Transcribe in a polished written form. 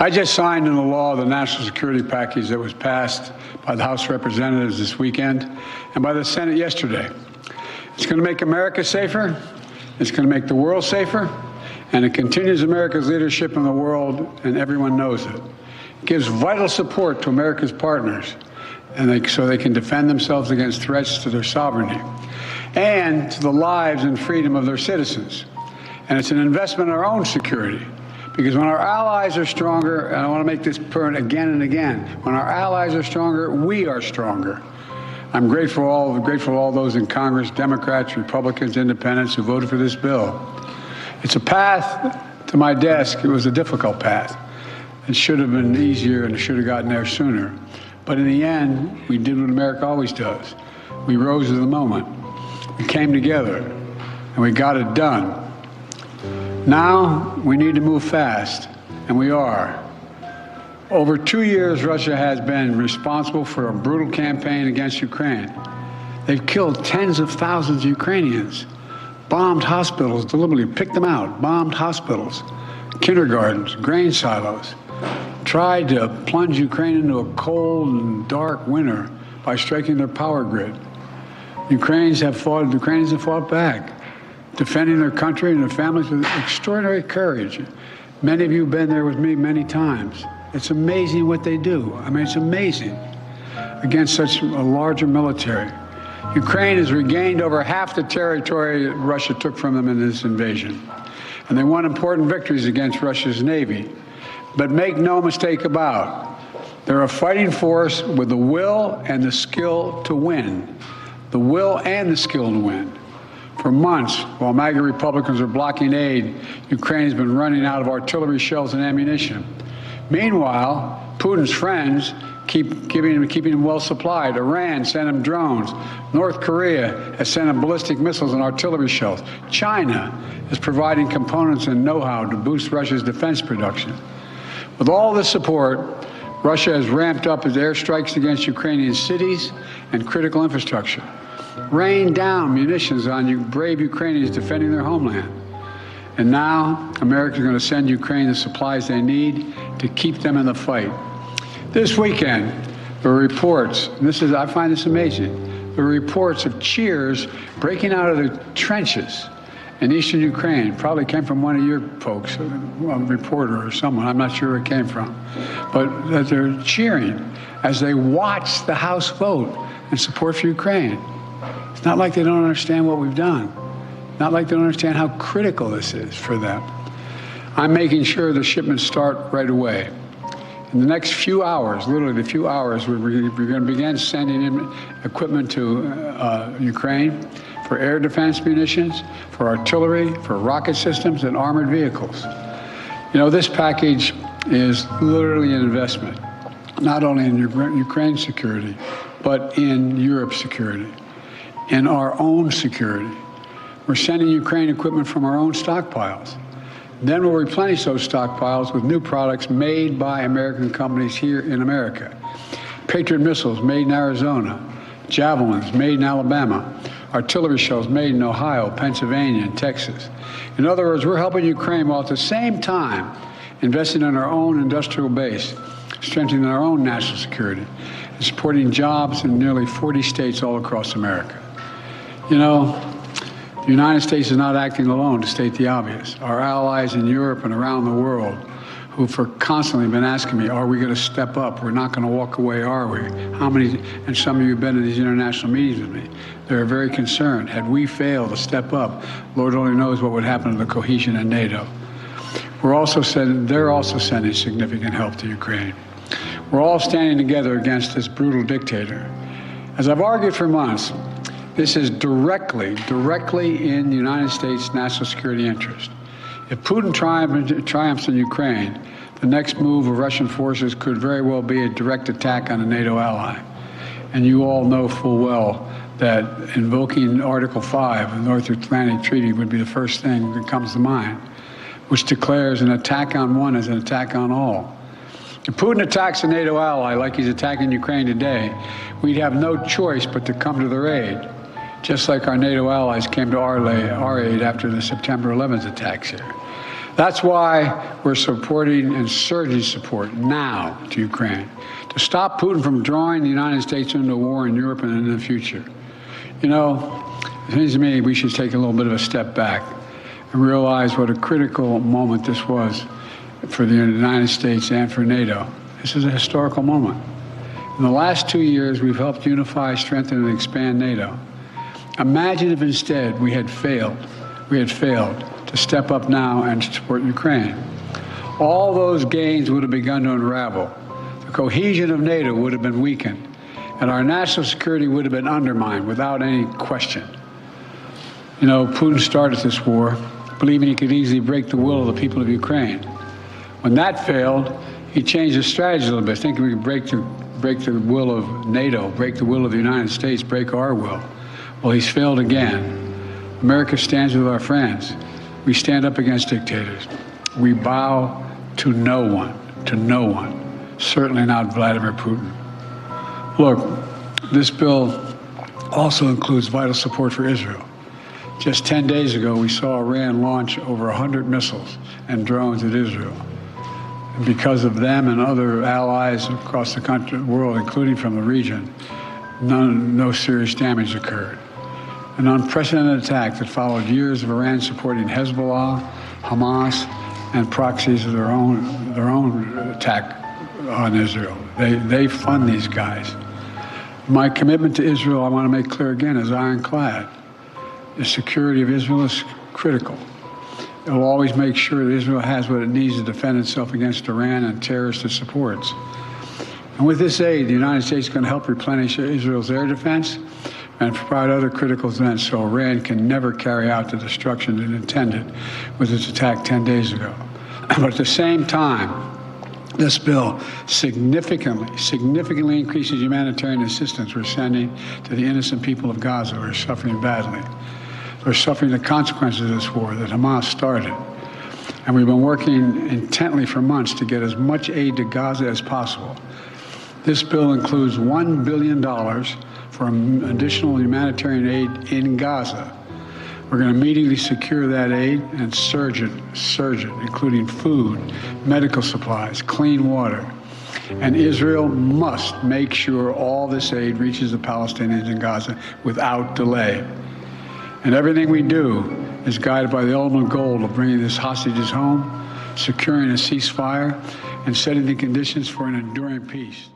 I just signed into law the national security package that was passed by the House of Representatives this weekend and by the Senate yesterday. It's going to make America safer, it's going to make the world safer, and it continues America's leadership in the world, and everyone knows it. It gives vital support to America's partners so they can defend themselves against threats to their sovereignty and to the lives and freedom of their citizens. And it's an investment in our own security. Because when our allies are stronger, and I want to make this point again and again, when our allies are stronger, we are stronger. I'm grateful to all those in Congress, Democrats, Republicans, Independents, who voted for this bill. It's a path to my desk. It was a difficult path. It should have been easier, and it should have gotten there sooner. But in the end, we did what America always does. We rose to the moment. We came together, and we got it done. Now, we need to move fast, and we are. Over 2 years, Russia has been responsible for a brutal campaign against Ukraine. They've killed tens of thousands of Ukrainians, bombed hospitals, deliberately picked them out, bombed hospitals, kindergartens, grain silos, tried to plunge Ukraine into a cold and dark winter by striking their power grid. Ukrainians have fought back, defending their country and their families with extraordinary courage. Many of you have been there with me many times. It's amazing what they do. I mean, it's amazing against such a larger military. Ukraine has regained over half the territory that Russia took from them in this invasion. And they won important victories against Russia's Navy. But make no mistake about it, they're a fighting force with the will and the skill to win. The will and the skill to win. For months, while MAGA Republicans are blocking aid, Ukraine has been running out of artillery shells and ammunition. Meanwhile, Putin's friends keeping them well supplied. Iran sent him drones. North Korea has sent him ballistic missiles and artillery shells. China is providing components and know-how to boost Russia's defense production. With all this support, Russia has ramped up its airstrikes against Ukrainian cities and critical infrastructure, rained down munitions on brave Ukrainians defending their homeland. And now, America is going to send Ukraine the supplies they need to keep them in the fight. This weekend, there were reports, and I find this amazing, there were reports of cheers breaking out of the trenches in eastern Ukraine. Probably came from one of your folks, a reporter or someone, I'm not sure where it came from. But that they're cheering as they watch the House vote in support for Ukraine. It's not like they don't understand what we've done. Not like they don't understand how critical this is for them. I'm making sure the shipments start right away. In the next few hours, literally a few hours, we're going to begin sending in equipment to Ukraine for air defense munitions, for artillery, for rocket systems, and armored vehicles. You know, this package is literally an investment, not only in Ukraine's security, but in Europe's security, in our own security. We're sending Ukraine equipment from our own stockpiles. Then we'll replenish those stockpiles with new products made by American companies here in America. Patriot missiles made in Arizona, Javelins made in Alabama, artillery shells made in Ohio, Pennsylvania, and Texas. In other words, we're helping Ukraine while at the same time investing in our own industrial base, strengthening our own national security, and supporting jobs in nearly 40 states all across America. You know, the United States is not acting alone, to state the obvious. Our allies in Europe and around the world, who for constantly been asking me, are we going to step up? We're not going to walk away, are we? How many, and some of you have been to these international meetings with me, they're very concerned. Had we failed to step up, Lord only knows what would happen to the cohesion in NATO. They're also sending significant help to Ukraine. We're all standing together against this brutal dictator. As I've argued for months, this is directly in the United States' national security interest. If Putin triumphs in Ukraine, the next move of Russian forces could very well be a direct attack on a NATO ally. And you all know full well that invoking Article 5 of the North Atlantic Treaty would be the first thing that comes to mind, which declares an attack on one as an attack on all. If Putin attacks a NATO ally like he's attacking Ukraine today, we'd have no choice but to come to their aid, just like our NATO allies came to our aid after the September 11th attacks here. That's why we're supporting and surging support now to Ukraine, to stop Putin from drawing the United States into war in Europe and in the future. You know, it seems to me we should take a little bit of a step back and realize what a critical moment this was for the United States and for NATO. This is a historical moment. In the last 2 years, we've helped unify, strengthen, and expand NATO. Imagine if instead we had failed to step up now and support Ukraine. All those gains would have begun to unravel. The cohesion of NATO would have been weakened, and our national security would have been undermined without any question. You know, Putin started this war believing he could easily break the will of the people of Ukraine. When that failed, he changed his strategy a little bit, thinking we could break the will of NATO, break the will of the United States, break our will. Well, he's failed again. America stands with our friends. We stand up against dictators. We bow to no one, certainly not Vladimir Putin. Look, this bill also includes vital support for Israel. Just 10 days ago, we saw Iran launch over 100 missiles and drones at Israel. And because of them and other allies across the world, including from the region, no serious damage occurred. An unprecedented attack that followed years of Iran supporting Hezbollah, Hamas, and proxies of their own attack on Israel. They fund these guys. My commitment to Israel, I want to make clear again, is ironclad. The security of Israel is critical. It will always make sure that Israel has what it needs to defend itself against Iran and terrorists it supports. And with this aid, the United States is going to help replenish Israel's air defense and provide other critical events so Iran can never carry out the destruction it intended with its attack 10 days ago. But at the same time, this bill significantly increases humanitarian assistance we're sending to the innocent people of Gaza who are suffering badly. They're suffering the consequences of this war that Hamas started. And we've been working intently for months to get as much aid to Gaza as possible. This bill includes $1 billion for additional humanitarian aid in Gaza. We're going to immediately secure that aid and surge it, including food, medical supplies, clean water. And Israel must make sure all this aid reaches the Palestinians in Gaza without delay. And everything we do is guided by the ultimate goal of bringing these hostages home, securing a ceasefire, and setting the conditions for an enduring peace.